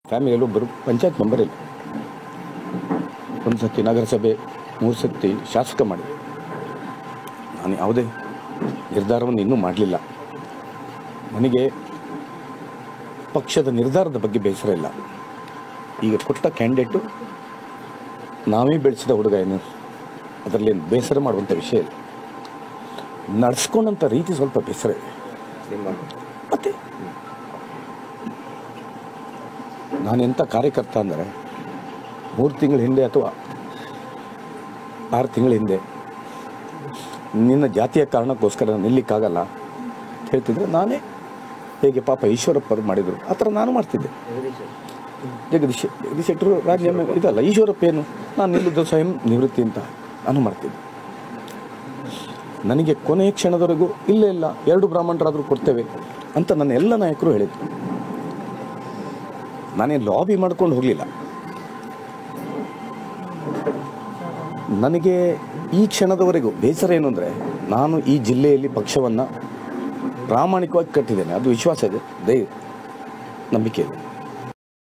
ಫ್ಯಾಮಿಲಿಯಲ್ಲಿ ಒಬ್ಬರು ಪಂಚಾಯತ್ ಮೆಂಬರ್ ಇಲ್ಲ. ಒಂದು ಸತಿ ನಗರಸಭೆ, 3 ಸತಿ ಶಾಸಕ ಮಾಡಿ ನಾನು ಯಾವುದೇ ನಿರ್ಧಾರವನ್ನು ಇನ್ನೂ ಮಾಡಲಿಲ್ಲ. ನನಗೆ ಪಕ್ಷದ ನಿರ್ಧಾರದ ಬಗ್ಗೆ ಬೇಸರ ಇಲ್ಲ. ಈಗ ಕೊಟ್ಟ ಕ್ಯಾಂಡಿಡೇಟು ನಾವೇ ಬೆಳೆಸಿದ ಹುಡುಗ, ಏನು ಅದರಲ್ಲಿ ಬೇಸರ ಮಾಡುವಂಥ ವಿಷಯ ಇಲ್ಲ. ನಡೆಸ್ಕೊಂಡಂಥ ರೀತಿ ಸ್ವಲ್ಪ ಬೇಸರ ಇದೆ. ಮತ್ತೆ ನಾನೆಂಥ ಕಾರ್ಯಕರ್ತ ಅಂದರೆ 3 ತಿಂಗಳ ಹಿಂದೆ ಅಥವಾ 6 ತಿಂಗಳ ಹಿಂದೆ ನಿನ್ನ ಜಾತಿಯ ಕಾರಣಕ್ಕೋಸ್ಕರ ನಿಲ್ಲಿಕ್ಕಾಗಲ್ಲ ಹೇಳ್ತಿದ್ರೆ ನಾನೇ ಹೇಗೆ ಪಾಪ ಈಶ್ವರಪ್ಪರು ಮಾಡಿದರು ಆ ಥರ ನಾನು ಮಾಡ್ತಿದ್ದೆ. ಜಗದೀಶ್ ಶೆಟ್ಟರು ರಾಜೀನಾಮೆ ಇದಲ್ಲ, ಈಶ್ವರಪ್ಪ ಏನು ನಾನು ನಿಲ್ಲುವುದು ಸ್ವಯಂ ನಿವೃತ್ತಿ ಅಂತ ನಾನು ಮಾಡ್ತಿದ್ದೆ. ನನಗೆ ಕೊನೆಯ ಕ್ಷಣದವರೆಗೂ ಇಲ್ಲ 2 ಬ್ರಾಹ್ಮಣರಾದರೂ ಕೊಡ್ತೇವೆ ಅಂತ ನನ್ನ ಎಲ್ಲ ನಾಯಕರು ಹೇಳಿದರು. ನಾನೇನು ಲಾಬಿ ಮಾಡ್ಕೊಂಡು ಹೋಗಲಿಲ್ಲ. ನನಗೆ ಈ ಕ್ಷಣದವರೆಗೂ ಬೇಸರ ಏನು ಅಂದರೆ, ನಾನು ಈ ಜಿಲ್ಲೆಯಲ್ಲಿ ಪಕ್ಷವನ್ನು ಪ್ರಾಮಾಣಿಕವಾಗಿ ಕಟ್ಟಿದ್ದೇನೆ. ಅದು ವಿಶ್ವಾಸ ಇದೆ, ನಂಬಿಕೆ ಇದೆ.